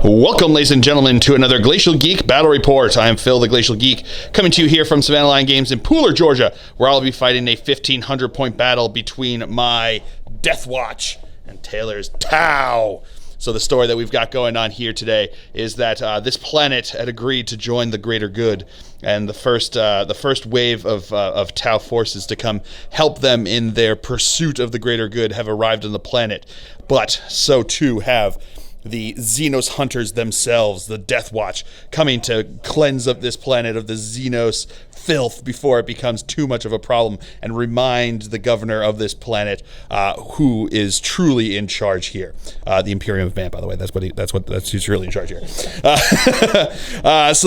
Welcome, ladies and gentlemen, to another Glacial Geek Battle Report. I am Phil, the Glacial Geek, coming to you here from Savannah Line Games in Pooler, Georgia, where I'll be fighting a 1,500-point battle between my Deathwatch and Taylor's Tau. So the story that we've got going on here today is that this planet had agreed to join the greater good, and the first wave of Tau forces to come help them in their pursuit of the greater good have arrived on the planet. But so too have the Xenos Hunters themselves, the Deathwatch, coming to cleanse up this planet of the Xenos filth before it becomes too much of a problem, and remind the governor of this planet who is truly in charge here. The Imperium of Man, by the way, that's who's really in charge here. So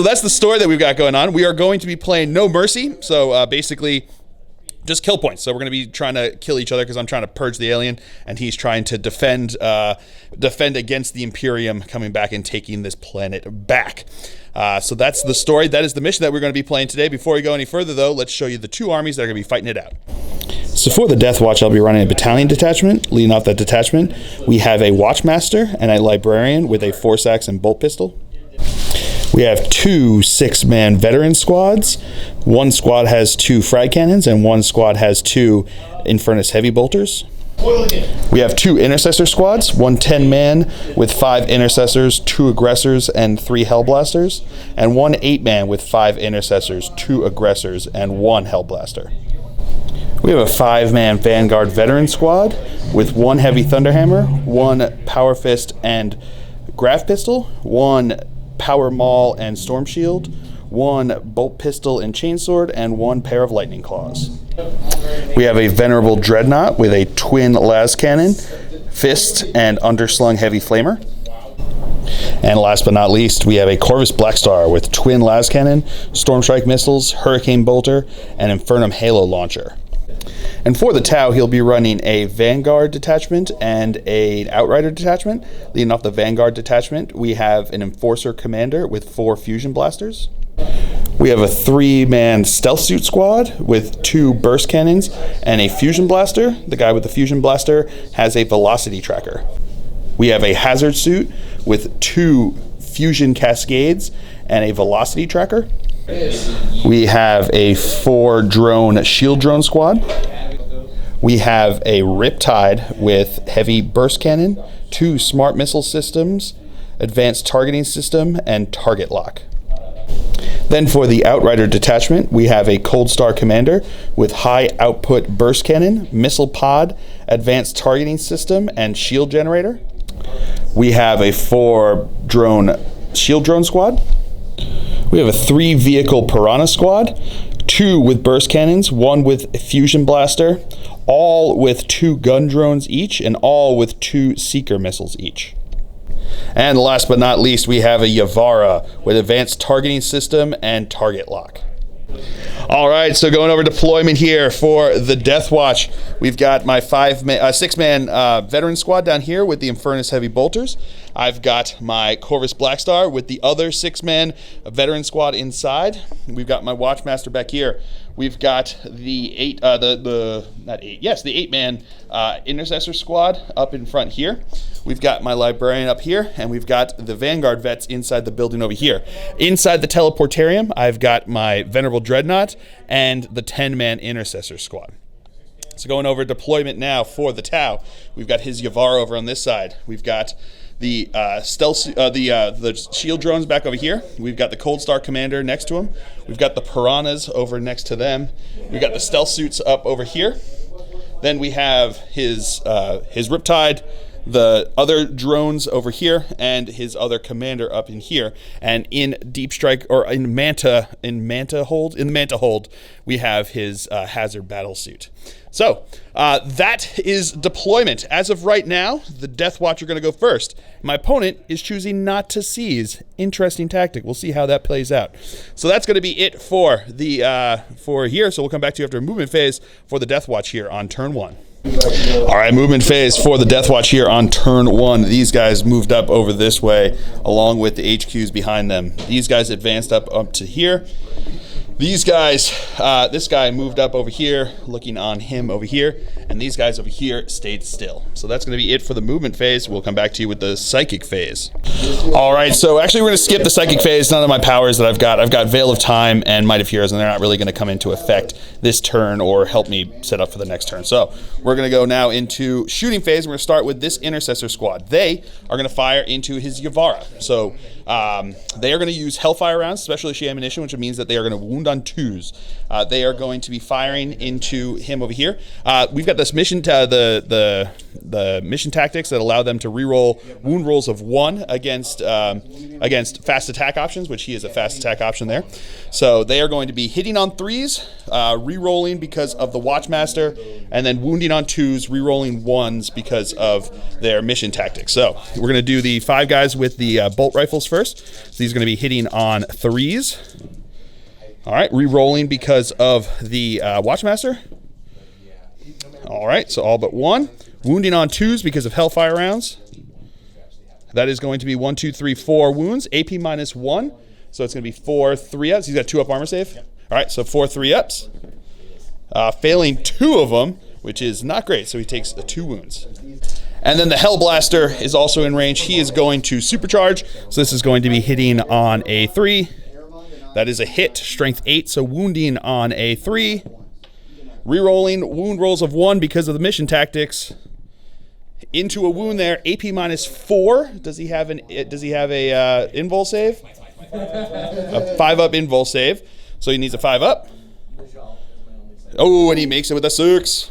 that's the story that we've got going on. We are going to be playing No Mercy, so basically just kill points. So we're going to be trying to kill each other because I'm trying to purge the alien, and he's trying to defend against the Imperium coming back and taking this planet back. So that's the story. That is the mission that we're going to be playing today. Before we go any further, though, let's show you the two armies that are going to be fighting it out. So for the Deathwatch, I'll be running a battalion detachment. Leading off that detachment, we have a Watchmaster and a Librarian with a force axe and bolt pistol. We have two 6-man veteran squads. One squad has 2 frag cannons, and one squad has 2 Infernus heavy bolters. We have 2 intercessor squads, one 10-man with 5 intercessors, 2 aggressors, and 3 hellblasters, and one 8-man with 5 intercessors, 2 aggressors, and 1 hellblaster. We have a 5-man Vanguard veteran squad with 1 heavy thunderhammer, 1 power fist and grav pistol, 1 power maul and storm shield, 1 bolt pistol and chainsword, and 1 pair of lightning claws. We have a venerable dreadnought with a twin las cannon, fist, and underslung heavy flamer. And last but not least, we have a Corvus Blackstar with twin las cannon, storm strike missiles, hurricane bolter, and infernum halo launcher. And for the Tau, he'll be running a Vanguard detachment and an Outrider detachment. Leading off the Vanguard detachment, we have an Enforcer commander with 4 fusion blasters. We have a 3-man stealth suit squad with 2 burst cannons and a fusion blaster. The guy with the fusion blaster has a velocity tracker. We have a hazard suit with 2 fusion cascades and a velocity tracker. We have a 4-drone shield drone squad. We have a Riptide with heavy burst cannon, 2 smart missile systems, advanced targeting system, and target lock. Then for the Outrider detachment, we have a Cold Star commander with high output burst cannon, missile pod, advanced targeting system, and shield generator. We have a 4-drone shield drone squad. We have a 3-vehicle Piranha squad, 2 with burst cannons, 1 with fusion blaster, all with 2 gun drones each, and all with 2 seeker missiles each. And last but not least, we have a Yavara with advanced targeting system and target lock. All right, so going over deployment here for the Deathwatch, we've got my 6-man veteran squad down here with the Infernus heavy bolters. I've got my Corvus Blackstar with the other 6-man veteran squad inside. We've got my Watchmaster back here. We've got the 8-man intercessor squad up in front here. We've got my Librarian up here, and we've got the Vanguard vets inside the building over here. Inside the teleportarium, I've got my Venerable Dreadnought and the 10-man intercessor squad. So going over deployment now for the Tau, we've got his Yavara over on this side. We've got the the shield drones back over here. We've got the Cold Star commander next to him. We've got the Piranhas over next to them. We've got the stealth suits up over here. Then we have his Riptide, the other drones over here, and his other commander up in here. And in Deep Strike, or in the Manta hold, we have his hazard battle suit. So that is deployment. As of right now, the Deathwatch are going to go first. My opponent is choosing not to seize. Interesting tactic. We'll see how that plays out. So that's going to be it for the for here. So we'll come back to you after a movement phase for the Deathwatch here on turn 1. All right, movement phase for the Deathwatch here on turn 1. These guys moved up over this way along with the HQs behind them. These guys advanced up to here. These guys, this guy moved up over here, looking on him over here, and these guys over here stayed still. So that's going to be it for the movement phase. We'll come back to you with the psychic phase. All right, so actually we're going to skip the psychic phase. None of my powers that I've got Veil of Time and Might of Heroes, and they're not really going to come into effect this turn or help me set up for the next turn. So we're going to go now into shooting phase. We're going to start with this Intercessor squad. They are going to fire into his Yavara. So they are going to use Hellfire rounds, special issue ammunition, which means that they are going to wound on 2s. They are going to be firing into him over here. We've got this mission, the mission tactics that allow them to reroll wound rolls of 1 against fast attack options, which he is a fast attack option there. So they are going to be hitting on 3s, re-rolling because of the Watchmaster, and then wounding on 2s, re-rolling 1s because of their mission tactics. So we're going to do the 5 guys with the bolt rifles first. So these are going to be hitting on 3s. All right, re-rolling because of the Watchmaster. All right, so all but 1. Wounding on 2s because of Hellfire rounds. That is going to be 1, 2, 3, 4 wounds. AP -1. So it's going to be 4 3-ups. He's got 2-up armor save. Yep. All right, so 4 3-ups. Failing 2 of them, which is not great. So he takes 2 wounds. And then the Hellblaster is also in range. He is going to supercharge. So this is going to be hitting on a 3. That is a hit, strength 8, so wounding on a 3. Rerolling wound rolls of 1 because of the mission tactics. Into a wound there, AP -4. Does he have a invul save? A 5-up invul save. So he needs a 5-up. Oh, and he makes it with a 6.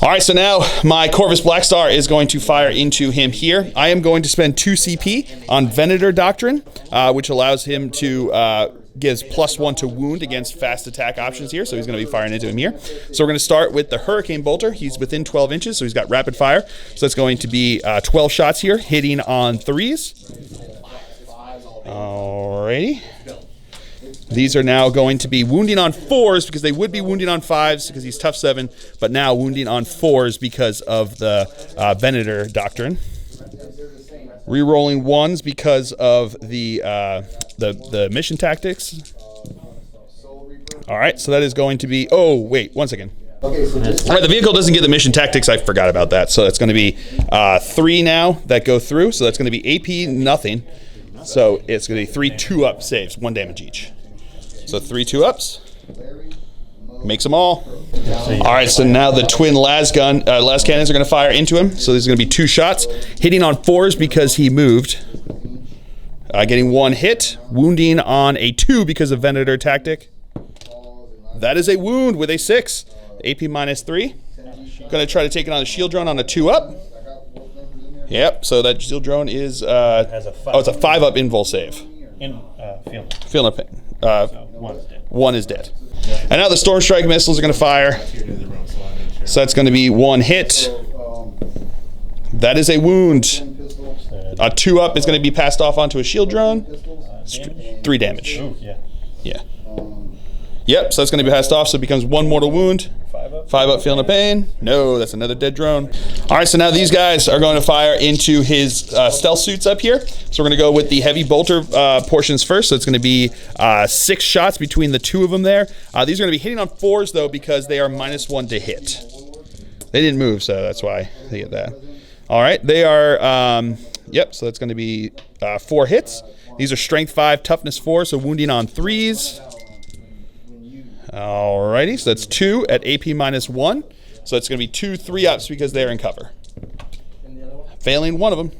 All right, so now my Corvus Blackstar is going to fire into him here. I am going to spend 2 CP on Venator Doctrine, which allows him to gives +1 to wound against fast attack options here, so he's going to be firing into him here. So we're going to start with the Hurricane Bolter. He's within 12 inches, so he's got rapid fire. So that's going to be 12 shots here, hitting on 3s. Alrighty. These are now going to be wounding on 4s because they would be wounding on 5s because he's tough 7, but now wounding on 4s because of the Venator Doctrine. Rerolling 1s because of the mission tactics. All right, so that is going to be, oh, wait, 1 second. All right, the vehicle doesn't get the mission tactics. I forgot about that. So it's going to be 3 now that go through. So that's going to be AP nothing. So it's going to be 3 2-up saves, 1 damage each. So 3 2-ups. Makes them all. All right, so now the twin las cannons are going to fire into him. So there's going to be 2 shots. Hitting on 4s because he moved. Getting 1 hit. Wounding on a 2 because of Venator tactic. That is a wound with a 6. AP -3. Going to try to take it on a shield drone on a 2-up. Yep, so that shield drone is, it's a 5-up invul save. Feeling pain. One is dead. And now the Storm Strike missiles are going to fire. So that's going to be 1 hit. That is a wound. A 2-up is going to be passed off onto a shield drone. 3 damage. Yeah. Yep, so that's going to be passed off, so it becomes 1 mortal wound. 5-up, feeling the pain. No, that's another dead drone. All right, so now these guys are going to fire into his stealth suits up here. So we're going to go with the heavy bolter portions first. So it's going to be 6 shots between the 2 of them there. These are going to be hitting on 4s, though, because they are -1 to hit. They didn't move, so that's why they get that. All right, they are, yep, so that's going to be 4 hits. These are strength 5, toughness 4, so wounding on 3s. Alrighty, so that's 2 at AP -1. So it's going to be 2 3-ups because they're in cover. Failing 1 of them.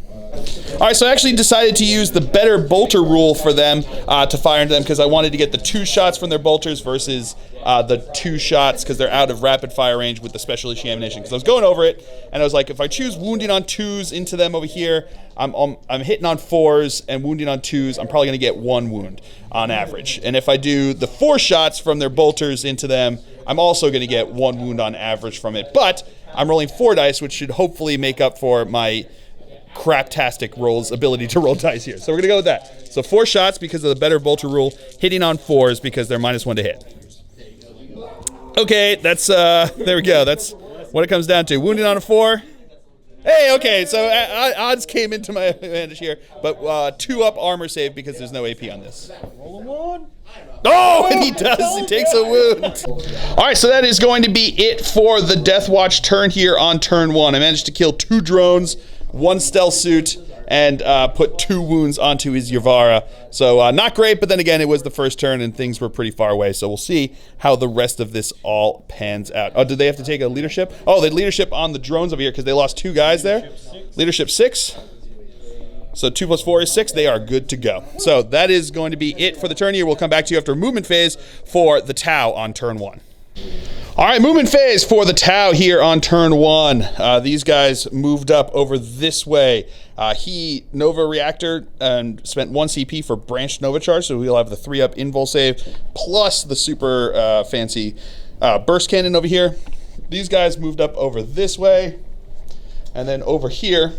All right, so I actually decided to use the better bolter rule for them to fire into them because I wanted to get the 2 shots from their bolters versus the 2 shots because they're out of rapid fire range with the special issue ammunition. Because I was going over it and I was like, if I choose wounding on 2s into them over here, I'm hitting on 4s and wounding on 2s. I'm probably going to get 1 wound on average. And if I do the 4 shots from their bolters into them, I'm also going to get 1 wound on average from it. But I'm rolling 4 dice, which should hopefully make up for my craptastic rolls ability to roll dice here. So we're going to go with that. So 4 shots because of the better bolter rule, hitting on 4s because they're -1 to hit. Okay, that's, there we go. That's what it comes down to. Wounding on a 4, Hey, okay, so odds came into my advantage here, but 2-up armor save because there's no AP on this. Roll a 1. Oh, and he does. He takes a wound. All right, so that is going to be it for the Deathwatch turn here on turn 1. I managed to kill 2 drones, 1 stealth suit, and put 2 wounds onto his Yavara. So not great, but then again, it was the first turn and things were pretty far away. So we'll see how the rest of this all pans out. Oh, did they have to take a leadership? Oh, they had leadership on the drones over here because they lost 2 guys there. Leadership 6. So 2 + 4 is 6. They are good to go. So that is going to be it for the turn here. We'll come back to you after movement phase for the Tau on turn 1. All right, movement phase for the Tau here on turn 1. These guys moved up over this way. He Nova Reactor and spent 1 CP for Branched Nova Charge, so we'll have the 3-up invul save plus the super fancy burst cannon over here. These guys moved up over this way, and then over here,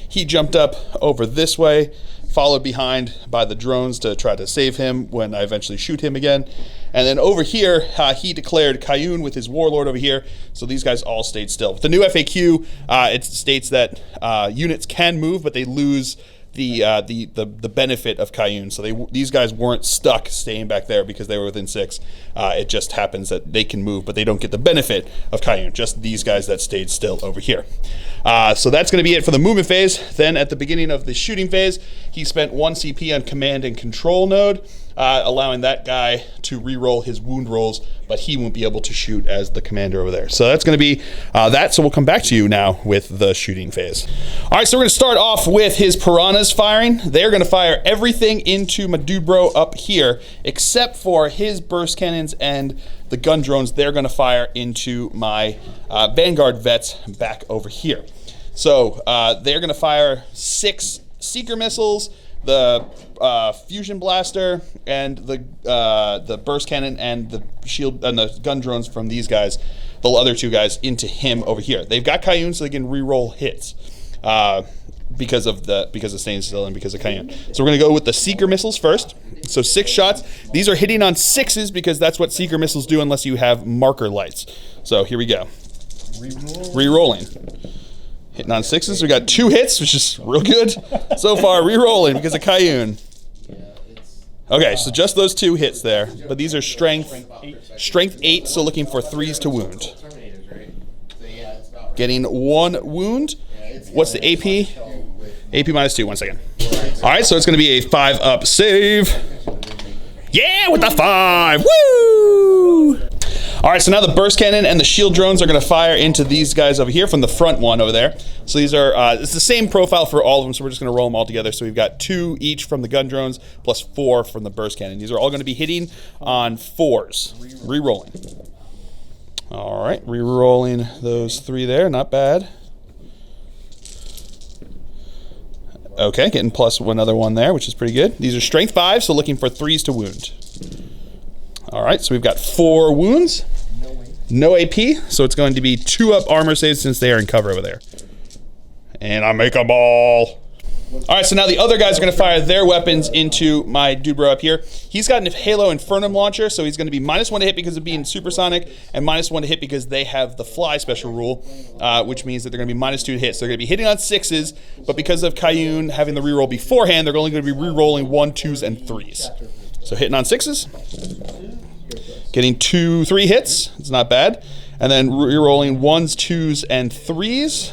he jumped up over this way, followed behind by the drones to try to save him when I eventually shoot him again. And then over here, he declared Kayun with his warlord over here, so these guys all stayed still. With the new FAQ, it states that units can move, but they lose the benefit of Kayun. So these guys weren't stuck staying back there because they were within 6. It just happens that they can move, but they don't get the benefit of Kayun. Just these guys that stayed still over here. So that's going to be it for the movement phase. Then at the beginning of the shooting phase, he spent 1 CP on command and control node, allowing that guy to re-roll his wound rolls, but he won't be able to shoot as the commander over there. So that's going to be that. So we'll come back to you now with the shooting phase. All right, so we're going to start off with his piranhas firing. They're going to fire everything into my dude bro up here, except for his burst cannons and the gun drones. They're going to fire into my Vanguard vets back over here. So they're going to fire 6 seeker missiles, the fusion blaster, and the burst cannon, and the shield and the gun drones from these guys, the other 2 guys, into him over here. They've got Kayun, so they can re-roll hits because of staying still and because of Kayun. So we're gonna go with the seeker missiles first. So 6 shots. These are hitting on 6s because that's what seeker missiles do unless you have marker lights. So here we go. Re-rolling. Hitting on 6s. We got 2 hits, which is real good so far. Re-rolling because of Kayun. Okay, so just those 2 hits there, but these are strength 8, so looking for 3s to wound. Getting 1 wound. What's the AP? AP -2. 1 second. All right, so it's going to be a 5-up save. Yeah, with the 5. Woo! All right, so now the burst cannon and the shield drones are going to fire into these guys over here from the front one over there. So these are, it's the same profile for all of them, so we're just going to roll them all together. So we've got 2 each from the gun drones plus 4 from the burst cannon. These are all going to be hitting on 4s. Re-rolling. All right, re-rolling those 3 there. Not bad. Okay, getting plus another 1 there, which is pretty good. These are strength 5, so looking for 3s to wound. All right, so we've got 4 wounds. No AP, so it's going to be 2-up armor saves since they are in cover over there. And I make them all. All right, so now the other guys are going to fire their weapons into my dude bro up here. He's got an Halo Infernum launcher, so he's going to be -1 to hit because of being supersonic, and -1 to hit because they have the fly special rule, which means that they're going to be -2 to hit. So they're going to be hitting on 6s, but because of Kayun having the reroll beforehand, they're only going to be rerolling 1, 2s, and 3s. So hitting on 6s. Getting 2, 3 hits. It's not bad. And then rerolling 1s, 2s, and 3s.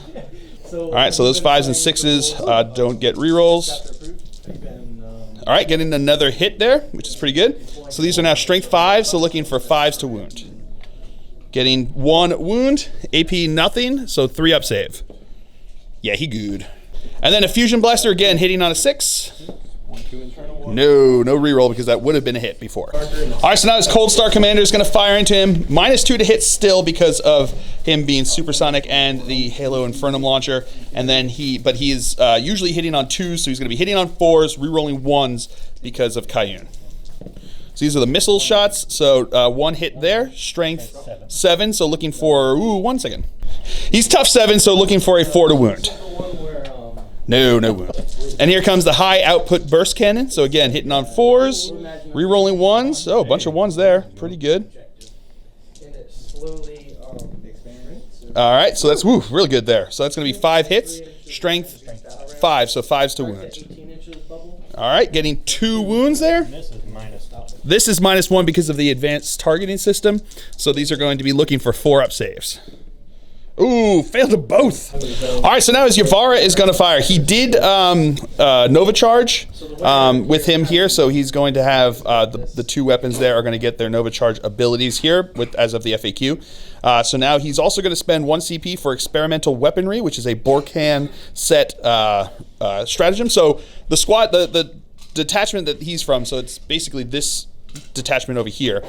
All right, so those 5s and 6s don't get rerolls. All right, getting another hit there, which is pretty good. So these are now strength 5, so looking for 5s to wound. Getting 1 wound, AP nothing, so 3-up save. Yeah, he good. And then a fusion blaster again, hitting on a 6. No reroll because that would have been a hit before. All right, so now his Cold Star Commander is going to fire into him. -2 to hit still because of him being supersonic and the Halo Infernum launcher. And then he is usually hitting on 2s, so he's going to be hitting on 4s, rerolling 1s because of Kayun. So these are the missile shots. So 1 hit there, strength 7, so looking for, 1 second. He's tough 7, so looking for a 4 to wound. No wound. And here comes the high output burst cannon. So again, hitting on 4s, re-rolling 1s. Oh, a bunch of 1s there. Pretty good. All right, so that's really good there. So that's going to be 5 hits, strength 5, so 5's to wound. All right, getting 2 wounds there. This is -1 because of the advanced targeting system. So these are going to be looking for 4-up saves. Ooh, failed to both. All right, so now as Yavara is going to fire. He did Nova Charge with him here, so he's going to have the 2 weapons there are going to get their Nova Charge abilities here as of the FAQ. So now he's also going to spend 1 CP for Experimental Weaponry, which is a Borkan set stratagem. So the squad, the detachment that he's from, so it's basically this detachment over here.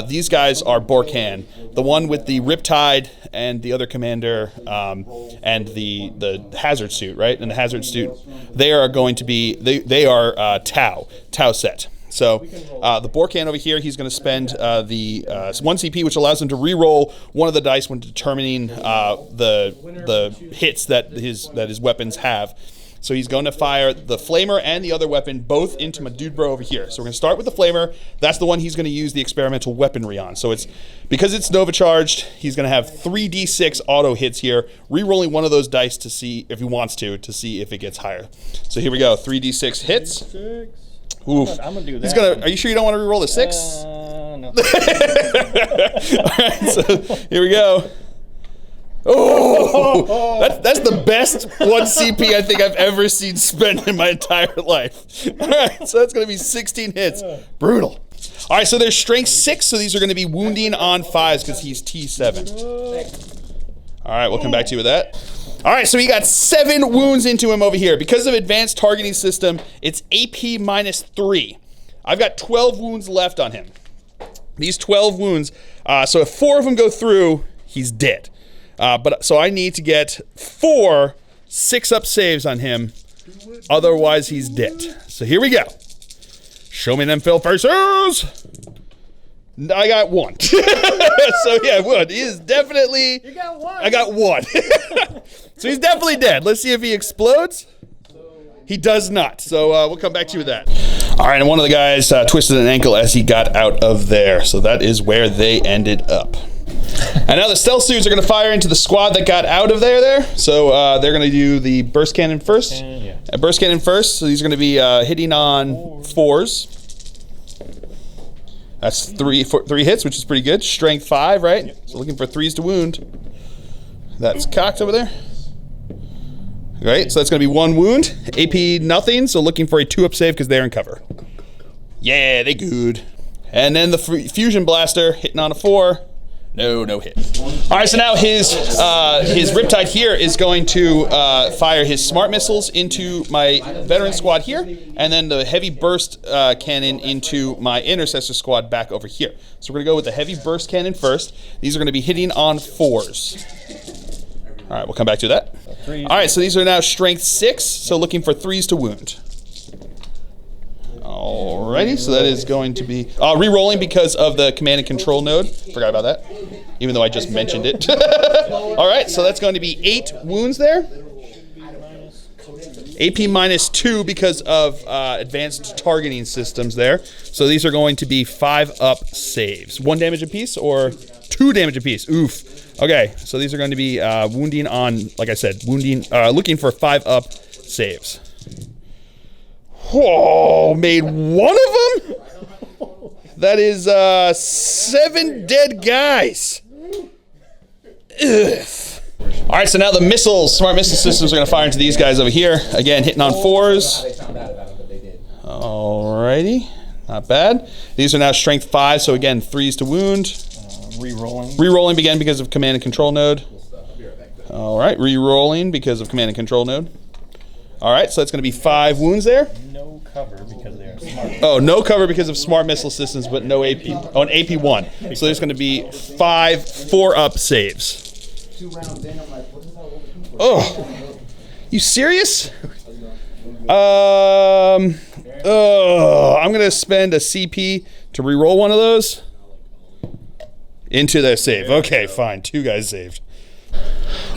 These guys are Borkan, the one with the Riptide and the other commander and the hazard suit, right? And the hazard suit, they are going to be they are Tau set. So the Borkan over here, he's going to spend the 1 CP, which allows him to re-roll one of the dice when determining the hits that his weapons have. So he's going to fire the Flamer and the other weapon both into my dude bro over here. So we're going to start with the Flamer. That's the one he's going to use the experimental weaponry on. So because it's Nova charged, he's going to have 3d6 auto hits here, re-rolling one of those dice to see if he wants to see if it gets higher. So here we go, 3d6 hits. Oof. I'm gonna do that. Are you sure you don't want to re-roll the 6? No. All right, so here we go. Oh, that's the best 1 CP I think I've ever seen spent in my entire life. All right, so that's going to be 16 hits. Brutal. All right, so there's strength 6, so these are going to be wounding on 5s because he's T7. All right, we'll come back to you with that. All right, so he got 7 wounds into him over here. Because of advanced targeting system, it's AP -3. I've got 12 wounds left on him. These 12 wounds, so if 4 of them go through, he's dead. So I need to get 4 6-up saves on him. Otherwise, he's dead. So here we go. Show me them Phil faces. I got 1. So yeah, what? He is definitely. You got 1. I got 1. So he's definitely dead. Let's see if he explodes. He does not. So we'll come back to you with that. All right, and one of the guys twisted an ankle as he got out of there. So that is where they ended up. And now the stealth suits are going to fire into the squad that got out of there. So they're going to do the burst cannon first. Burst cannon first. So these are going to be hitting on 4s. That's 3 hits, which is pretty good. Strength 5, right? So looking for 3s to wound. That's cocked over there. Right, so that's going to be 1 wound. AP nothing, so looking for a 2-up save because they're in cover. Yeah, they good. And then the fusion blaster hitting on a 4. No hit. All right, so now his Riptide here is going to fire his smart missiles into my veteran squad here, and then the heavy burst cannon into my intercessor squad back over here. So we're going to go with the heavy burst cannon first. These are going to be hitting on 4s. All right, we'll come back to that. All right, so these are now strength 6, so looking for 3s to wound. Alrighty, so that is going to be re-rolling because of the command and control node. Forgot about that, even though I just mentioned it. All right, so that's going to be 8 wounds there. AP -2 because of advanced targeting systems there. So these are going to be 5-up saves. 1 damage apiece or 2 damage apiece. Oof. Okay, so these are going to be wounding on, like I said, looking for 5-up saves. Whoa, made 1 of them? That is 7 dead guys. Ugh. All right, so now the missiles, smart missile systems are going to fire into these guys over here. Again, hitting on 4s. All righty, not bad. These are now strength 5, so again, 3s to wound. Re-rolling. Re-rolling again because of command and control node. All right, re-rolling because of command and control node. All right, so that's going to be 5 wounds there. No cover because they are smart. Oh, no cover because of smart missile systems, but no AP. Oh, an AP 1. So there's going to be 5 4-up saves. Oh, you serious? I'm going to spend a CP to re-roll one of those into their save. Okay, fine. 2 guys saved.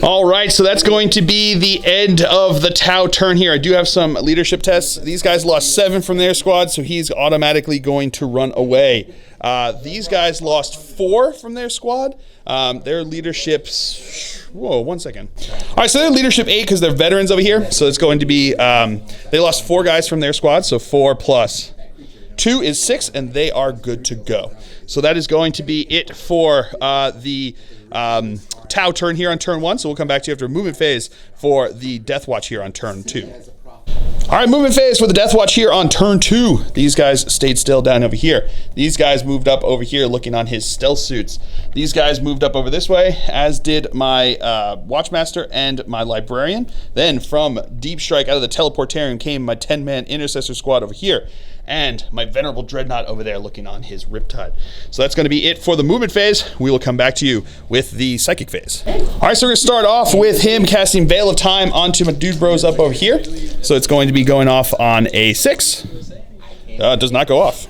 All right, so that's going to be the end of the Tau turn here. I do have some leadership tests. These guys lost 7 from their squad, so he's automatically going to run away. These guys lost 4 from their squad. Their leadership's... Whoa, 1 second. All right, so their leadership 8 because they're veterans over here. So it's going to be... they lost 4 guys from their squad, so 4 plus 2 is 6, and they are good to go. So that is going to be it for the Tau turn here on turn 1. So we'll come back to you after a movement phase for the Deathwatch here on turn 2. All right, movement phase for the Deathwatch here on turn 2. These guys stayed still down over here. These guys moved up over here looking on his stealth suits. These guys moved up over this way, as did my Watchmaster and my Librarian. Then from Deep Strike out of the Teleportarium came my 10-man Intercessor squad over here. And my Venerable Dreadnought over there looking on his Riptide. So that's going to be it for the movement phase. We will come back to you with the psychic phase. All right, so we're going to start off with him casting Veil of Time onto my dude bros up over here. So it's going to be going off on a 6. It does not go off.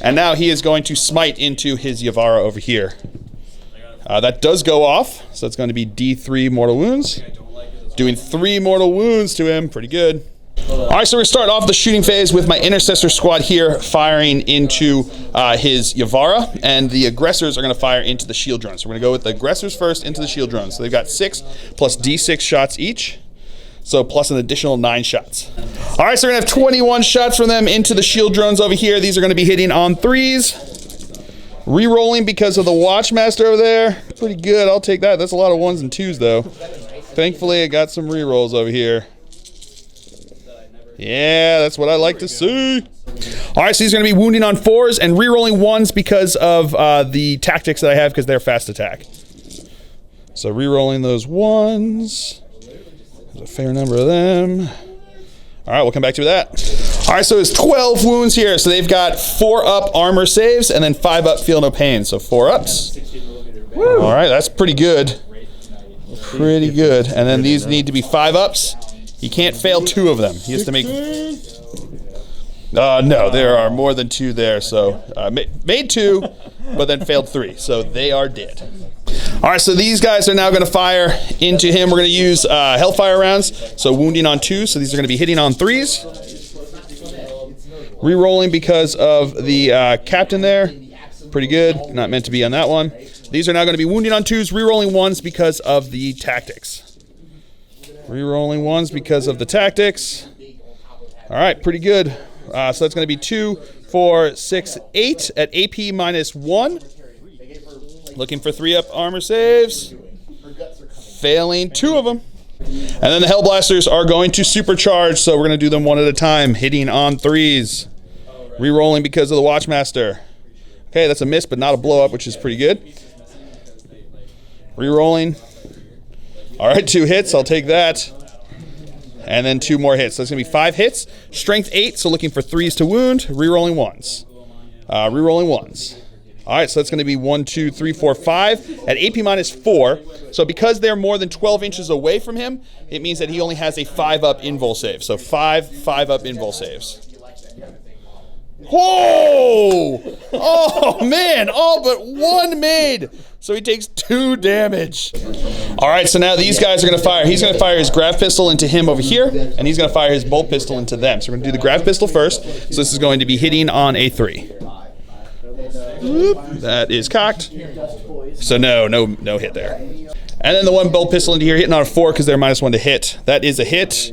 And now he is going to smite into his Yavara over here. That does go off. So it's going to be D3 mortal wounds. Doing 3 mortal wounds to him. Pretty good. All right, so we're starting off the shooting phase with my Intercessor squad here firing into his Yavara, and the aggressors are going to fire into the shield drones. So we're going to go with the aggressors first into the shield drones. So they've got 6 plus D6 shots each, so plus an additional 9 shots. All right, so we're going to have 21 shots from them into the shield drones over here. These are going to be hitting on 3s. Re-rolling because of the Watchmaster over there. Pretty good, I'll take that. That's a lot of 1s and 2s though. Thankfully, I got some re-rolls over here. Yeah, that's what I like to see. All right, so he's going to be wounding on 4s and re-rolling 1s because of the tactics that I have because they're fast attack. So re-rolling those 1s. There's a fair number of them. All right, we'll come back to that. All right, so it's 12 wounds here. So they've got 4 up armor saves and then 5 up feel no pain. So 4 ups. Woo. All right, that's pretty good. Pretty good. And then these need to be 5 ups. He can't fail 2 of them. He has to make... no, there are more than 2 there. So made 2, but then failed 3. So they are dead. All right, so these guys are now going to fire into him. We're going to use Hellfire rounds. So wounding on 2. So these are going to be hitting on 3s. Re-rolling because of the captain there. Pretty good. Not meant to be on that one. These are now going to be wounding on 2s, re-rolling 1s because of the tactics. Re-rolling 1s because of the tactics. All right, pretty good. So that's going to be 2, 4, 6, 8 at AP minus 1. Looking for 3 up armor saves. Failing 2 of them. And then the Hellblasters are going to supercharge, so we're going to do them 1 at a time, hitting on 3s. Re-rolling because of the Watchmaster. Okay, that's a miss, but not a blow up, which is pretty good. Re-rolling. All right, 2 hits, I'll take that. And then 2 more hits. So that's going to be 5 hits. Strength 8, so looking for 3s to wound. Re-rolling 1s. Re-rolling 1s. All right, so that's going to be 1, 2, 3, 4, 5 at AP minus 4. So because they're more than 12 inches away from him, it means that he only has a 5-up invul save. So 5 5-up invul saves. Oh! Oh, man, all but 1 made. So he takes 2 damage. All right, so now these guys are going to fire. He's going to fire his grav pistol into him over here, and he's going to fire his bolt pistol into them. So we're going to do the grav pistol first. So this is going to be hitting on a 3. That is cocked. So no hit there. And then the one bolt pistol into here hitting on a 4 because they're minus 1 to hit. That is a hit.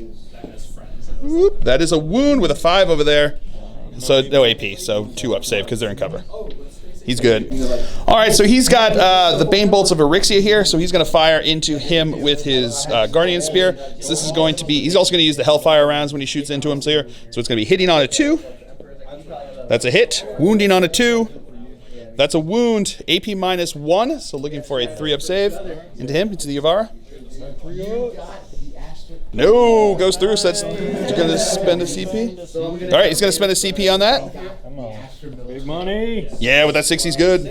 That is a wound with a 5 over there. So no AP, so 2 up save because they're in cover. He's good. All right, so he's got the Bane Bolts of Erixia here, so he's going to fire into him with his Guardian Spear. So this is going to be, he's also going to use the Hellfire rounds when he shoots into him here. So it's going to be hitting on a 2. That's a hit. Wounding on a 2. That's a wound. AP minus 1, so looking for a 3-up save into him, into the Yavara. No, goes through, so that's going to spend a CP. All right, he's going to spend a CP on that. Come on. Big money. Yeah, with that 6, he's good.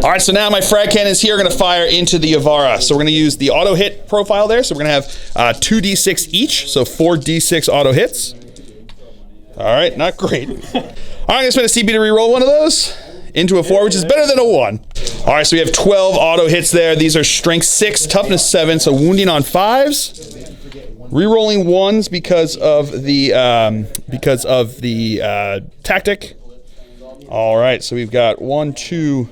All right, so now my frag cannons here are going to fire into the Yavara. So we're going to use the auto hit profile there. So we're going to have 2d6 each, so 4d6 auto hits. All right, not great. All right, I'm going to spend a CP to reroll one of those into a 4, which is better than a 1. All All right, so we have 12 auto hits there. These are strength 6, toughness 7, so wounding on 5s. Rerolling 1s because of the tactic. All right, so we've got 1, 2,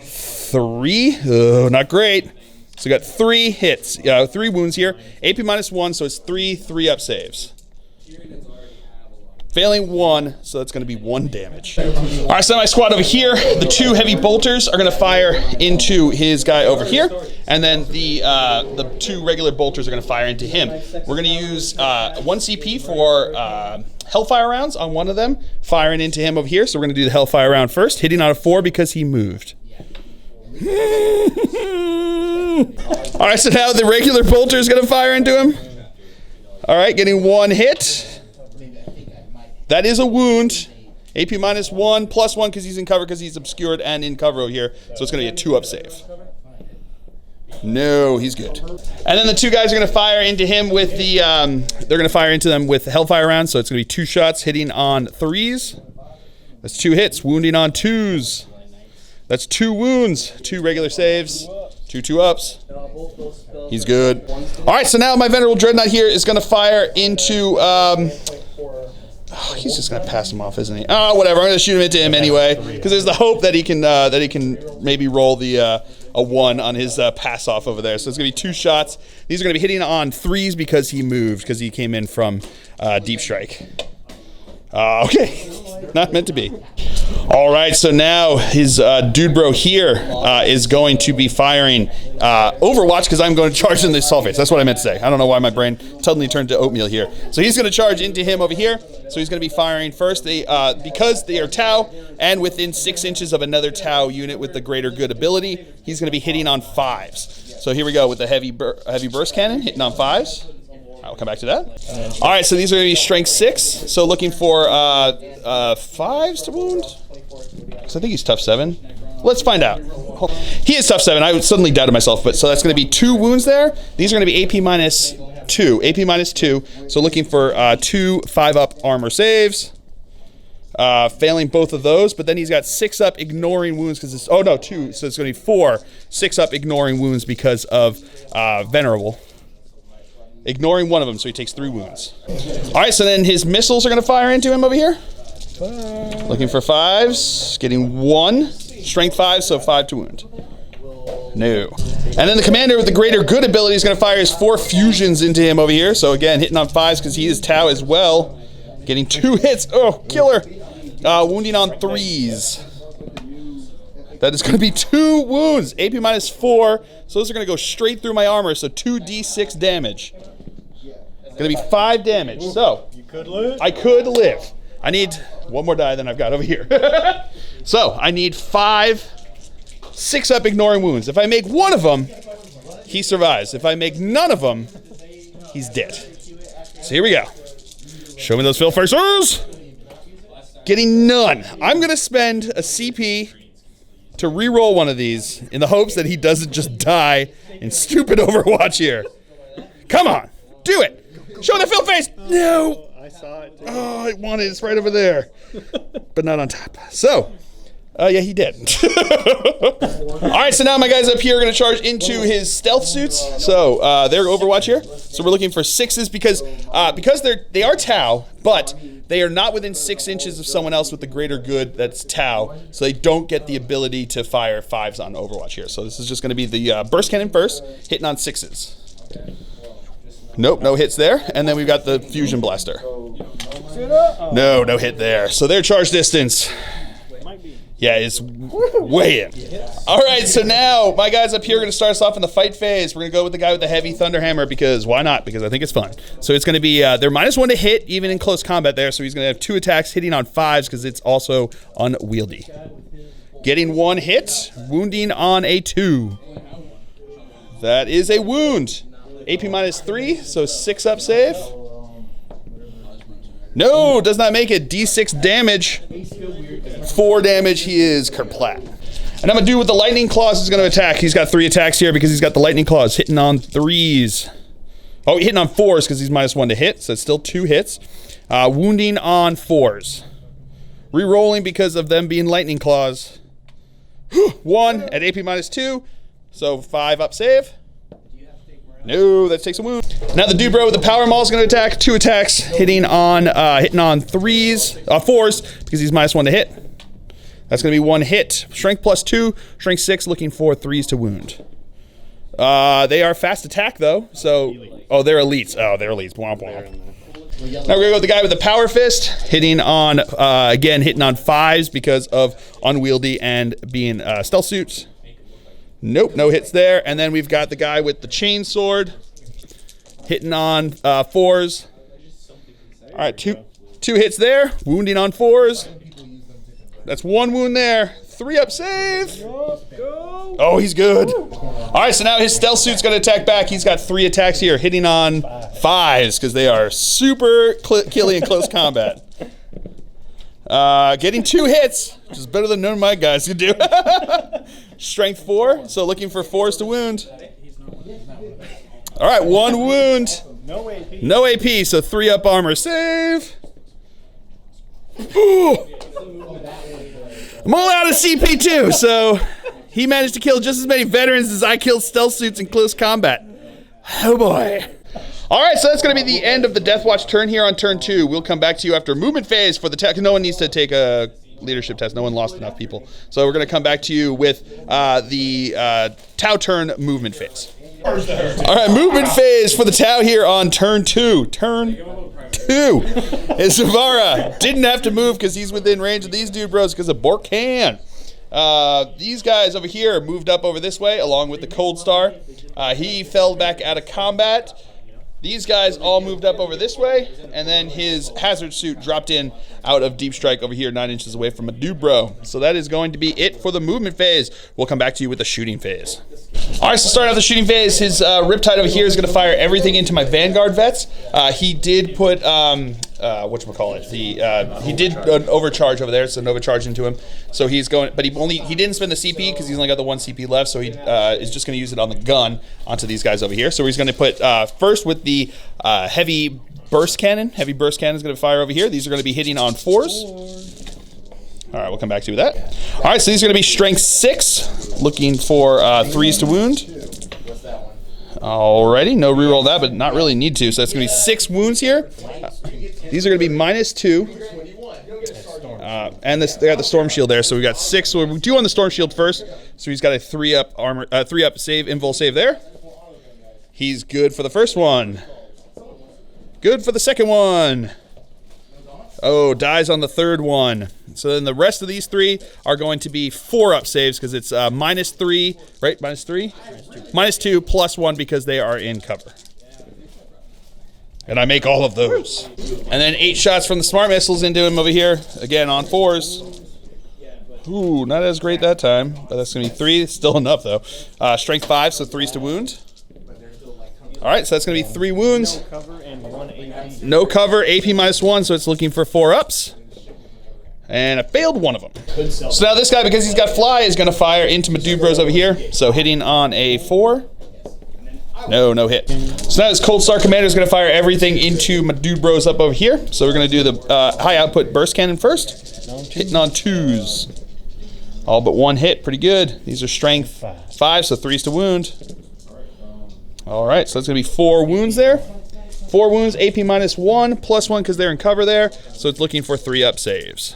3. Oh, not great. So we got 3 hits, 3 wounds here. AP -1, so it's 3 3-up saves. Failing 1, so that's going to be 1 damage. All right, so my squad over here, the 2 heavy bolters are going to fire into his guy over here, and then the 2 regular bolters are going to fire into him. We're going to use 1 CP for Hellfire rounds on one of them, firing into him over here. So we're going to do the Hellfire round first, hitting on a 4 because he moved. All right, so now the regular bolter is going to fire into him. All right, getting 1 hit. That is a wound. AP -1, +1 because he's in cover because he's obscured and in cover over here. So it's going to be a 2-up save. No, he's good. And then the 2 guys are going to fire into him with the, they're going to fire into them with Hellfire rounds. So it's going to be 2 shots hitting on 3s. That's 2 hits, wounding on 2s. That's 2 wounds, 2 regular saves, 2 2-ups. He's good. All right, so now my Venerable Dreadnought here is going to fire into, oh, he's just gonna pass him off, isn't he? Oh, whatever. I'm gonna shoot him into him anyway, because there's the hope that he can maybe roll the a 1 on his pass off over there. So it's gonna be 2 shots. These are gonna be hitting on 3s because he moved, because he came in from deep strike. Okay, not meant to be. All right, so now his dude bro here is going to be firing Overwatch because I'm going to charge in the sulfates. That's what I meant to say. I don't know why my brain suddenly turned to oatmeal here. So he's going to charge into him over here. So he's going to be firing first. Because they are Tau and within 6 inches of another Tau unit with the greater good ability, he's going to be hitting on 5s. So here we go with the heavy burst cannon hitting on 5s. I'll come back to that. All right, so these are going to be strength 6. So looking for 5s to wound. Because I think he's tough 7. Let's find out. He is tough 7. I suddenly doubted myself, but so that's going to be 2 wounds there. These are going to be AP -2. AP -2. So looking for 2 5-up armor saves. Failing both of those, but then he's got 6-up ignoring wounds because it's 2. So it's going to be 4 6-up ignoring wounds because of Venerable. Ignoring 1 of them, so he takes 3 wounds. All right, so then his missiles are going to fire into him over here. Looking for 5s, getting 1. Strength 5, so 5 to wound. No. And then the commander with the greater good ability is going to fire his 4 fusions into him over here. So again, hitting on 5s because he is Tau as well. Getting 2 hits. Oh, killer. Wounding on 3s. That is going to be 2 wounds. AP -4. So those are going to go straight through my armor. So 2d6 damage. Going to be 5 damage. So you could live. I could live. I need 1 more die than I've got over here. So I need 5 6-up ignoring wounds. If I make 1 of them, he survives. If I make none of them, he's dead. So here we go. Show me those fill facers. Getting none. I'm going to spend a CP to re-roll 1 of these in the hopes that he doesn't just die in stupid Overwatch here. Come on. Do it. Show the fill face. No. I saw it. Oh, I wanted it. It's right over there. But not on top. So, yeah, he did. All right, so now my guys up here are going to charge into his stealth suits. So they're Overwatch here. So we're looking for 6s because they are Tau, but they are not within 6 inches of someone else with the greater good that's Tau. So they don't get the ability to fire 5s on Overwatch here. So this is just going to be the burst cannon first, hitting on 6s. Nope, no hits there. And then we've got the fusion blaster. No hit there. So their charge distance, yeah, is way in. All right, so now my guys up here are going to start us off in the fight phase. We're going to go with the guy with the heavy thunderhammer because why not? Because I think it's fun. So it's going to be, they're -1 to hit even in close combat there. So he's going to have 2 attacks hitting on 5s because it's also unwieldy. Getting 1 hit, wounding on a 2. That is a wound. AP -3, so 6-up save. No, does not make it. D6 damage. 4 damage, he is kerplat. And I'm going to do with the lightning claws is going to attack. He's got 3 attacks here because he's got the lightning claws hitting on 3s. Oh, hitting on 4s because he's -1 to hit, so it's still 2 hits. Wounding on 4s. Re-rolling because of them being lightning claws. 1 at AP -2, so 5 up save. No, that takes a wound. Now the dude bro with the power maul is going to attack. 2 attacks, hitting on 4s because he's -1 to hit. That's going to be 1 hit. Strength +2, strength 6, looking for 3s to wound. They are fast attack though, so they're elites. Oh, they're elites. Womp womp. Now we're gonna go with the guy with the power fist, hitting on again hitting on 5s because of unwieldy and being stealth suits. Nope, no hits there. And then we've got the guy with the chain sword, hitting on 4s. All right, two hits there, wounding on 4s. That's 1 wound there. 3 up save. Oh, he's good. All right, so now his stealth suit's going to attack back. He's got 3 attacks here, hitting on 5s because they are super killy in close combat. Getting 2 hits, which is better than none of my guys can do. Strength 4, so looking for 4s to wound. All right, 1 wound. No AP, so 3 up armor save. Ooh. I'm all out of CP too, so he managed to kill just as many veterans as I killed stealth suits in close combat. Oh boy. All right, so that's going to be the end of the Deathwatch turn here on turn 2. We'll come back to you after movement phase for the tech. No one needs to take a leadership test. No one lost enough people. So we're going to come back to you with the Tau turn movement phase. All right, movement phase for the Tau here on turn 2. Turn 2. And Zavara didn't have to move because he's within range of these dude bros because of Borkan. These guys over here moved up over this way along with the Cold Star. He fell back out of combat. These guys all moved up over this way, and then his hazard suit dropped in out of deep strike over here 9 inches away from a dude bro. So that is going to be it for the movement phase. We'll come back to you with the shooting phase. All right, so starting off the shooting phase, his Riptide over here is going to fire everything into my Vanguard vets. He did put, whatchamacallit, he did an overcharge over there, so an overcharge into him. So he's going, but he didn't spend the CP because he's only got the 1 CP left, so he is just going to use it on the gun onto these guys over here. So he's going to put, first with the heavy burst cannon. Heavy burst cannon is going to fire over here. These are going to be hitting on 4s. All right, we'll come back to you with that. All right, so these are going to be strength 6, looking for 3s to wound. Alrighty, no reroll that, but not really need to. So that's going to be 6 wounds here. These are going to be -2. And they got the storm shield there, so we got 6. So we do on the storm shield first. So he's got a 3 up armor, 3 up save, invul save there. He's good for the first one. Good for the second one. Oh, dies on the third one. So then the rest of these 3 are going to be 4 up saves because it's -3, right? -3? -2 +1 because they are in cover. And I make all of those. And then 8 shots from the smart missiles into him over here. Again, on 4s. Ooh, not as great that time. But that's going to be 3. Still enough, though. Strength 5, so 3s to wound. All right, so that's going to be 3 wounds. No cover and 1 AP. No cover, AP -1, so it's looking for 4 ups. And I failed one of them. So now this guy, because he's got fly, is going to fire into my dude bros over here. So hitting on a 4. No hit. So now this Cold Star Commander is going to fire everything into my dude bros up over here. So we're going to do the high output burst cannon first. Hitting on 2s. All but 1 hit, pretty good. These are strength 5, so 3s to wound. All right, so that's going to be 4 wounds there. 4 wounds, AP -1, +1 because they're in cover there. So it's looking for 3 up saves.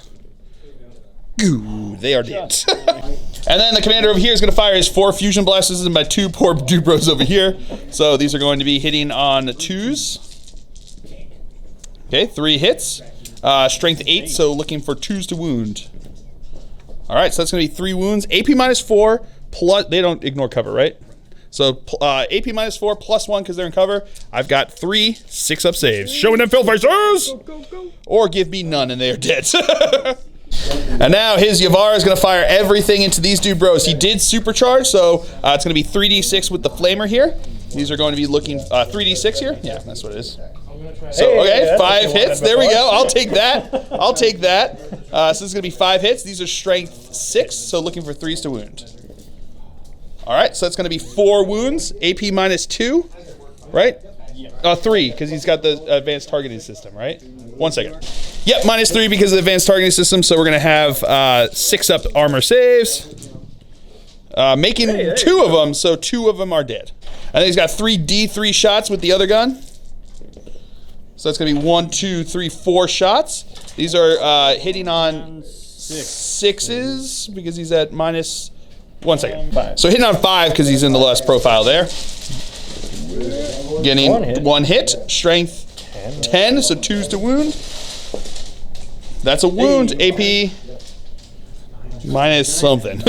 Ooh, they are dead. And then the commander over here is going to fire his 4 fusion blasters into my 2 poor dude bros over here. So these are going to be hitting on 2s. Okay, 3 hits. Strength 8, so looking for 2s to wound. All right, so that's going to be 3 wounds. AP -4, plus, they don't ignore cover, right? So AP -4 +1 because they're in cover. I've got 3 6-up saves. Showing them fill faces! Or give me none and they are dead. And now his Yavara is going to fire everything into these dude bros. He did supercharge, so it's going to be 3d6 with the flamer here. These are going to be looking 3d6 here. Yeah, that's what it is. So, okay, 5 hits. There we go. I'll take that. I'll take that. So this is going to be 5 hits. These are strength 6, so looking for 3s to wound. All right, so that's going to be 4 wounds, AP -2, right? 3, because he's got the advanced targeting system, right? 1 second. Yep, -3 because of the advanced targeting system, so we're going to have 6 up armor saves. making two of them, so two of them are dead. And then he's got 3 D3 shots with the other gun. So that's going to be 1, 2, 3, 4 shots. These are hitting on 6s because he's at minus, 1 second. 5. So hitting on 5 because he's in the less profile there. Getting one hit. Strength 10, so 2s to wound. That's a wound. AP minus something.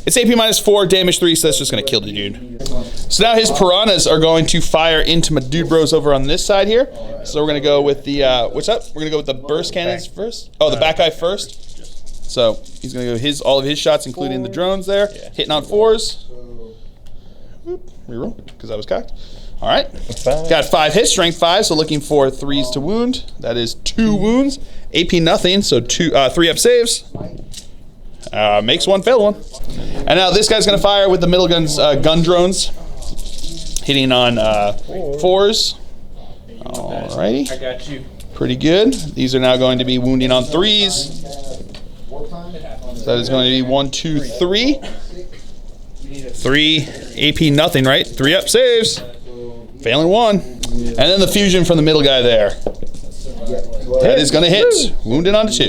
It's AP minus 4, damage 3, so that's just going to kill the dude. So now his piranhas are going to fire into my dude bros over on this side here. So we're going to go with the, what's up? We're going to go with the burst cannons first. Oh, the back guy first. So he's going to go all of his shots, including the drones there. Hitting on 4s. Reroll, because I was cocked. All right. Got 5 hits, strength 5, so looking for 3s to wound. That is 2 wounds. AP nothing, so 3 up saves. Makes 1, fail 1. And now this guy's going to fire with the middle gun's gun drones. Hitting on 4s. Alrighty. I got you. Pretty good. These are now going to be wounding on 3s. So that is going to be 1, 2, 3. 3 AP nothing, right? 3 up saves. Failing 1. And then the fusion from the middle guy there. That is going to hit. Wounded onto 2.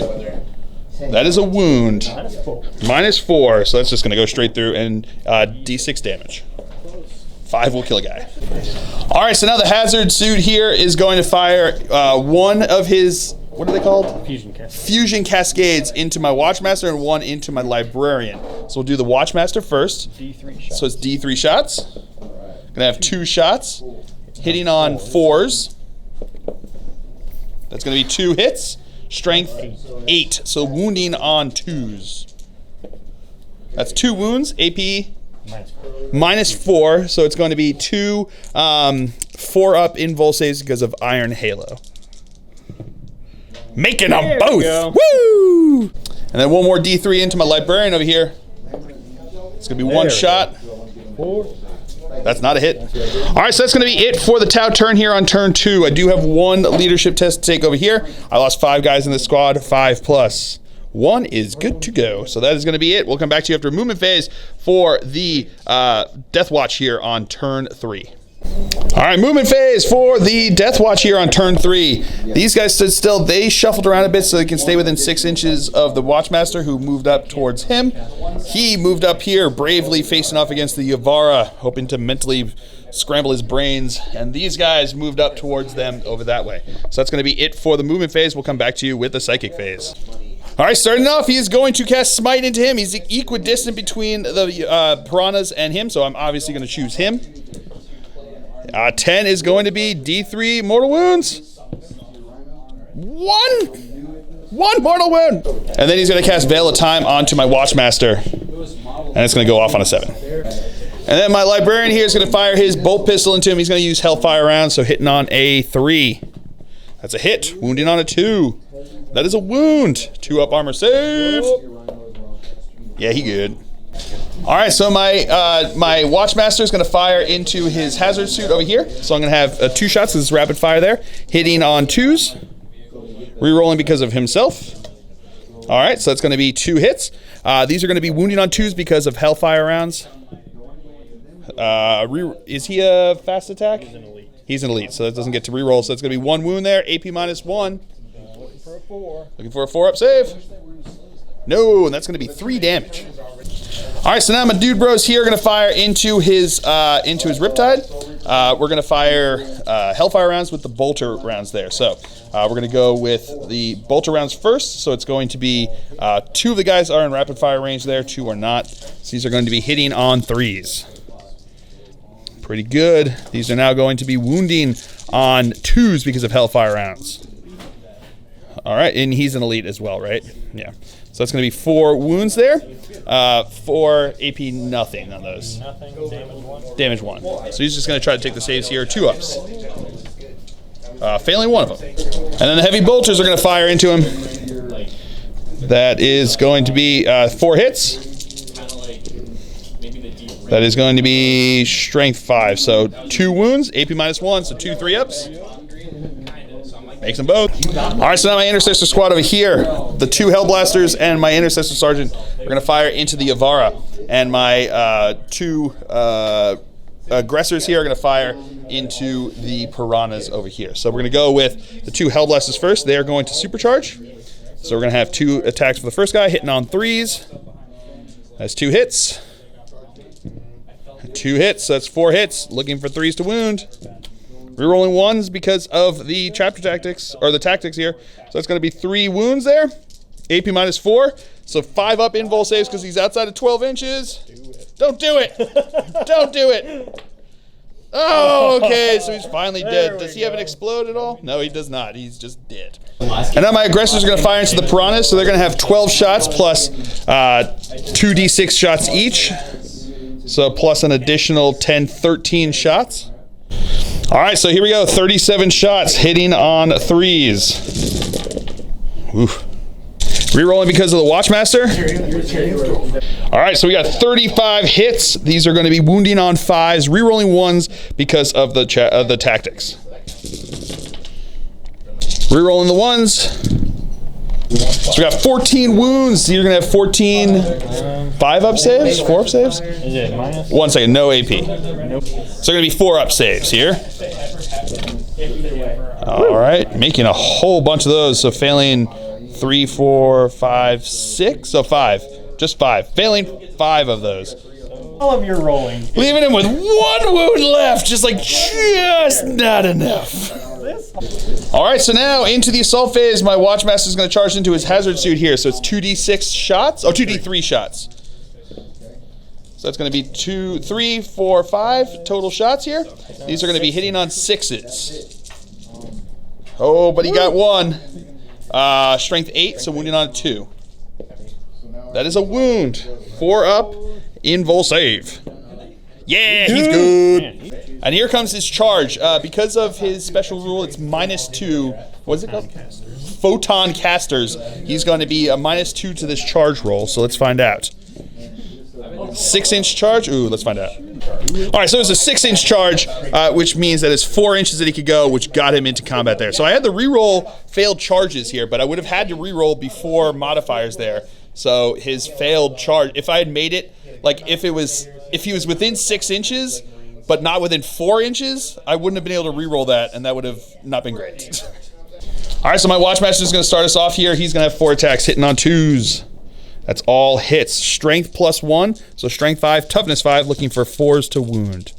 That is a wound. Minus 4, so that's just going to go straight through and D6 damage. 5 will kill a guy. All right, so now the hazard suit here is going to fire one of his, what are they called? Fusion cascades into my Watchmaster and 1 into my Librarian. So we'll do the Watchmaster first. D3 shots. So it's D3 shots. Gonna have 2 shots. Hitting on 4s. That's gonna be 2 hits. Strength 8, so wounding on 2s. That's 2 wounds. AP minus 4, so it's going to be 2 4 up invul saves because of Iron Halo. Making them both. Woo! And then 1 more D3 into my Librarian over here. It's gonna be 1 shot. 4. That's not a hit. All right, so that's going to be it for the Tau turn here on turn 2. I do have 1 leadership test to take over here. I lost 5 guys in the squad, 5 plus 1 is good to go. So that is going to be it. We'll come back to you after a movement phase for the Deathwatch here on turn 3. All right, movement phase for the Deathwatch here on turn 3. These guys stood still. They shuffled around a bit so they can stay within 6 inches of the Watchmaster, who moved up towards him. He moved up here, bravely facing off against the Yavara, hoping to mentally scramble his brains. And these guys moved up towards them over that way. So that's going to be it for the movement phase. We'll come back to you with the psychic phase. All right, starting off, he is going to cast Smite into him. He's equidistant between the piranhas and him, so I'm obviously going to choose him. 10 is going to be D3 mortal wounds. 1 mortal wound. And then he's going to cast Veil of Time onto my Watchmaster. And it's going to go off on a 7. And then my Librarian here is going to fire his bolt pistol into him. He's going to use Hellfire rounds, so hitting on a 3. That's a hit. Wounding on a 2. That is a wound. 2 up armor save. Yeah, he good. All right, so my Watchmaster is going to fire into his hazard suit over here. So I'm going to have 2 shots. This is rapid fire there. Hitting on 2s. Rerolling because of himself. All right, so that's going to be 2 hits. These are going to be wounding on 2s because of Hellfire rounds. Is he a fast attack? He's an elite. He's an elite, so that doesn't get to reroll. So that's going to be 1 wound there. AP minus 1. Looking for a 4. Looking for a 4 up save. No, and that's going to be 3 damage. All right, so now my dude bros here are going to fire into his Riptide. We're going to fire Hellfire rounds with the Bolter rounds there. So we're going to go with the Bolter rounds first. So it's going to be 2 of the guys are in rapid fire range there, 2 are not. So these are going to be hitting on 3s. Pretty good. These are now going to be wounding on 2s because of Hellfire rounds. All right, and he's an elite as well, right? Yeah. So that's going to be 4 wounds there. 4 AP nothing on those. Nothing, damage 1. So he's just going to try to take the saves here. 2 ups. Failing 1 of them. And then the heavy bolters are going to fire into him. That is going to be 4 hits. That is going to be strength 5. So 2 wounds, AP minus 1, so 2 3 ups. Makes them both. All right, so now my Intercessor squad over here, the 2 Hellblasters and my Intercessor Sergeant are going to fire into the Avara. And my 2 aggressors here are going to fire into the Piranhas over here. So we're going to go with the 2 Hellblasters first. They are going to supercharge. So we're going to have 2 attacks for the first guy, hitting on 3s. That's 2 hits. 2 hits, so that's 4 hits. Looking for 3s to wound. Rerolling 1s because of the chapter tactics, or the tactics here. So that's going to be 3 wounds there. AP minus 4. So 5 up invul saves because he's outside of 12 inches. Don't do it. Don't do it. Oh, okay, so he's finally dead. Does he have an explode at all? No, he does not. He's just dead. And now my aggressors are going to fire into the Piranhas, so they're going to have 12 shots plus 2d6 shots each. So plus an additional 10, 13 shots. All right, so here we go. 37 shots hitting on 3s. Oof. Rerolling because of the Watchmaster. All right, so we got 35 hits. These are going to be wounding on 5s. Rerolling 1s because of the tactics. Rerolling the 1s. So we got 14 wounds. You're going to have 14 5-up saves? 4-up saves? Is it minus? 1 second, no AP. Nope. So going to be 4-up saves here. All right, making a whole bunch of those. So failing 3, 4, 5, 6. So 5. Just 5. Failing 5 of those. All of your rolling. Leaving him with 1 wound left. Just not enough. All right, so now into the assault phase. My Watchmaster is going to charge into his hazard suit here. So it's 2d6 shots. Oh, 2d3 shots. So that's going to be 2, 3, 4, 5 total shots here. These are going to be hitting on 6s. Oh, but he got 1. Strength 8, so wounding on 2. That is a wound. 4 up, invul save. Yeah, he's good. And here comes his charge. Because of his special rule, it's -2. What's it called? Photon casters. He's going to be a -2 to this charge roll, so let's find out. 6-inch charge? Ooh, let's find out. All right, so it's a 6-inch charge, which means that it's 4 inches that he could go, which got him into combat there. So I had the reroll failed charges here, but I would have had to reroll before modifiers there. So his failed charge, if I had made it, like if he was within 6 inches, but not within 4 inches, I wouldn't have been able to reroll that, and that would have not been great. All right, so my Watchmaster is going to start us off here. He's going to have 4 attacks hitting on 2s. That's all hits. Strength +1, so strength 5, toughness 5, looking for 4s to wound.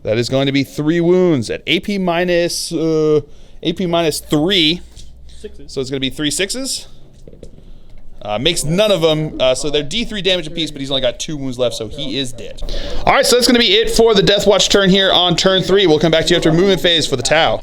That is going to be 3 wounds at AP minus 3. So it's going to be 3 6s. Makes none of them, so they're D3 damage apiece, but he's only got 2 wounds left, so he is dead. All right, so that's going to be it for the Deathwatch turn here on turn 3. We'll come back to you after movement phase for the Tau.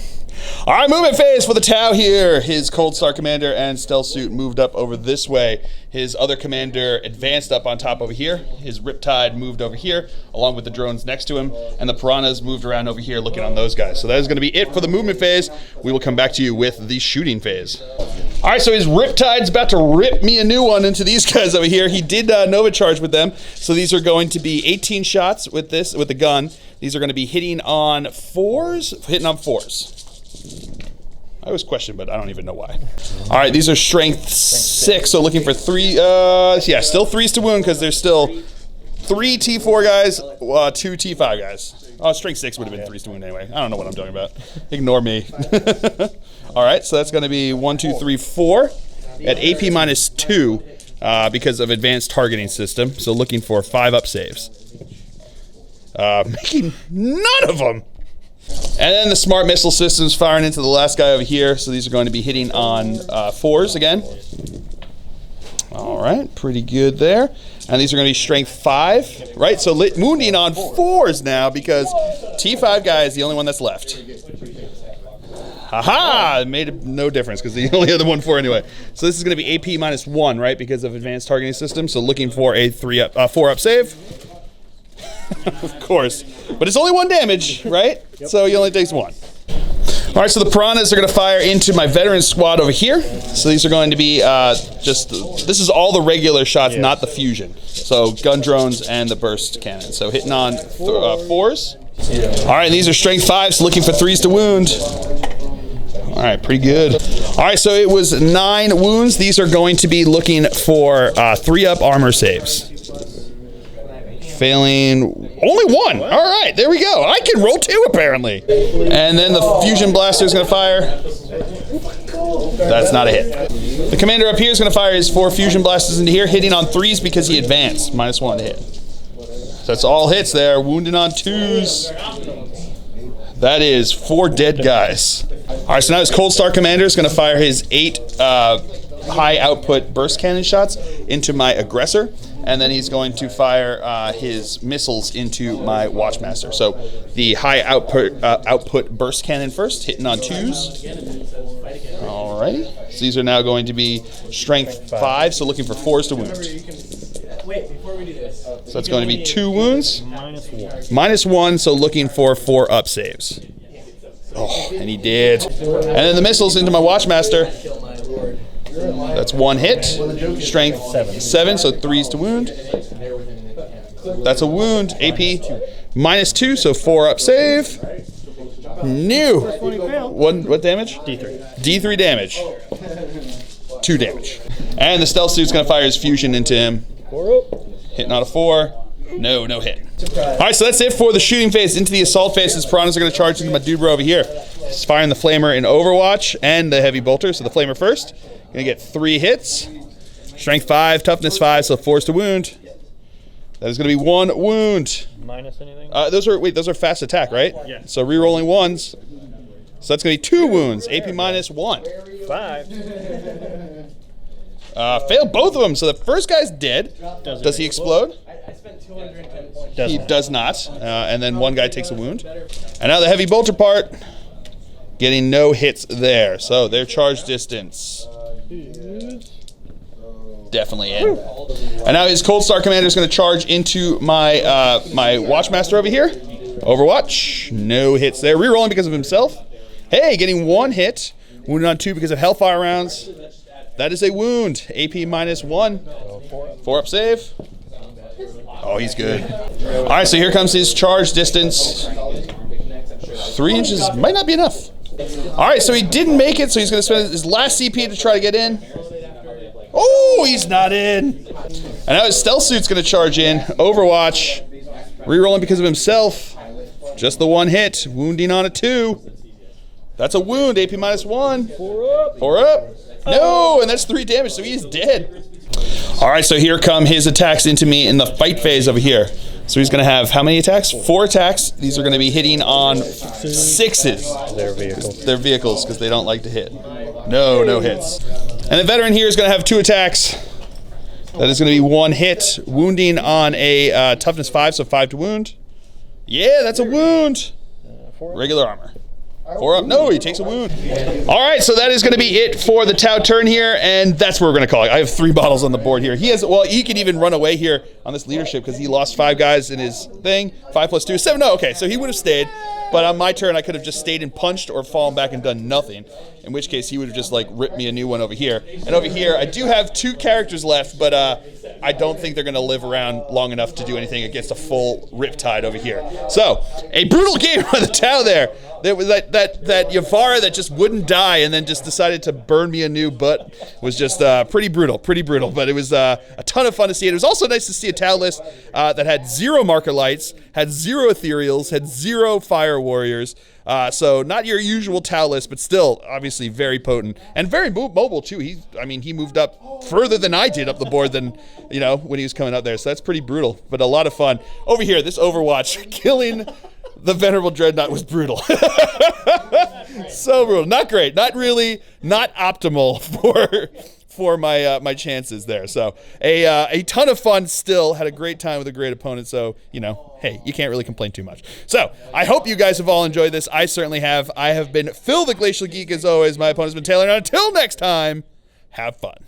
All right, movement phase for the Tau here. His Cold Star commander and stealth suit moved up over this way. His other commander advanced up on top over here. His Riptide moved over here, along with the drones next to him, and the Piranhas moved around over here looking on those guys. So that is going to be it for the movement phase. We will come back to you with the shooting phase. All right, so his Riptide's about to rip me a new one into these guys over here. He did Nova Charge with them, so these are going to be 18 shots with the gun. These are going to be hitting on 4s. I always question, but I don't even know why. All right, these are strength 6, so looking for 3. Yeah, still 3s to wound because there's still 3 T4 guys, 2 T5 guys. Oh, strength 6 would have been 3s to wound anyway. I don't know what I'm talking about. Ignore me. All right, so that's going to be 1, 2, 3, 4 at AP -2 because of advanced targeting system. So looking for 5-up saves. Making none of them. And then the smart missile system's firing into the last guy over here. So these are going to be hitting on 4s again. All right, pretty good there. And these are going to be strength 5, right? So wounding on 4s now because T5 guy is the only one that's left. Haha! It made no difference because he only had the 1-4 anyway. So this is going to be AP -1, right? Because of advanced targeting system. So looking for a 4-up save. Of course. But it's only 1 damage, right? Yep. So he only takes 1. All right, so the Piranhas are going to fire into my veteran squad over here. So these are going to be this is all the regular shots, not the fusion. So gun drones and the burst cannon. So hitting on 4s. All right, these are strength 5s, looking for 3s to wound. All right, pretty good. All right, so it was 9 wounds. These are going to be looking for 3-up armor saves. Failing only 1. All right, there we go. I can roll 2 apparently. And then the fusion blaster is going to fire. That's not a hit. The commander up here is going to fire his 4 fusion blasters into here, hitting on 3s because he advanced. -1 to hit. So that's all hits there. Wounding on 2s. That is 4 dead guys. All right, so now his Cold Star commander is going to fire his 8 high output burst cannon shots into my aggressor. And then he's going to fire his missiles into my Watchmaster. So the high output burst cannon first, hitting on 2s. Alrighty. So these are now going to be strength 5, so looking for 4s to wound. So that's going to be 2 wounds. -1, so looking for 4-up saves. Oh, and he did. And then the missiles into my Watchmaster. That's 1 hit. Strength 7, so 3s to wound. That's a wound. AP -2, so 4-up save. New. What damage? D3. D3 damage. 2 damage. And the stealth suit's going to fire his fusion into him. 4 up. Hitting on a 4. No hit. All right, so that's it for the shooting phase. Into the assault phase, his piranhas are going to charge into my dude bro over here. He's firing the flamer in Overwatch and the heavy bolter. So the flamer first. Going to get 3 hits. Strength 5, toughness 5, so 4s to wound. That is going to be 1 wound. Minus anything? Those are fast attack, right? Yeah. So re-rolling 1s. So that's going to be 2 wounds. AP -1. 5. Failed both of them. So the first guy's dead. Does he explode? He does not. And then 1 guy takes a wound. And now the heavy bolter part. Getting no hits there. So their charge distance. Definitely in. And now his Cold Star commander is going to charge into my my Watchmaster over here. Overwatch. No hits there. Rerolling because of himself. Hey, getting 1 hit. Wounded on 2 because of Hellfire rounds. That is a wound. AP -1. 4-up save. Oh, he's good. All right, so here comes his charge distance. 3 inches might not be enough. All right, so he didn't make it, so he's going to spend his last CP to try to get in. Oh, he's not in. And now his stealth suit's going to charge in. Overwatch. Rerolling because of himself. Just the 1 hit. Wounding on a 2. That's a wound. AP -1. 4 up. 4 up. No, and that's 3 damage, so he's dead. All right, so here come his attacks into me in the fight phase over here. So he's going to have how many attacks? 4 attacks. These are going to be hitting on 6s. Their vehicles. Their vehicles, because they don't like to hit. No hits. And the veteran here is going to have 2 attacks. That is going to be 1 hit. Wounding on a toughness 5, so 5 to wound. Yeah, that's a wound. Regular armor. 4 up. No, he takes a wound. All right, so that is going to be it for the Tau turn here, and that's what we're going to call it. I have 3 bottles on the board here. He can even run away here on this leadership because he lost 5 guys in his thing. 5 + 2 is 7. No, okay, so he would have stayed. But on my turn, I could have just stayed and punched or fallen back and done nothing. In which case, he would have just like ripped me a new one over here. And over here, I do have 2 characters left, but I don't think they're going to live around long enough to do anything against a full Riptide over here. So, a brutal game on the Tau there. There was that Yavara that just wouldn't die and then just decided to burn me anew, but was just pretty brutal. But it was a ton of fun to see it. It was also nice to see a Tau list that had 0 marker lights, had 0 ethereals, had 0 fire warriors. So not your usual Tau list, but still obviously very potent and very mobile too. He moved up further than I did up the board than when he was coming up there. So that's pretty brutal, but a lot of fun. Over here, this Overwatch killing the Venerable Dreadnought was brutal. So brutal. Not great. Not really. Not optimal for my chances there. So a ton of fun still. Had a great time with a great opponent. So, hey, you can't really complain too much. So I hope you guys have all enjoyed this. I certainly have. I have been Phil the Glacial Geek as always. My opponent's been Taylor. And until next time, have fun.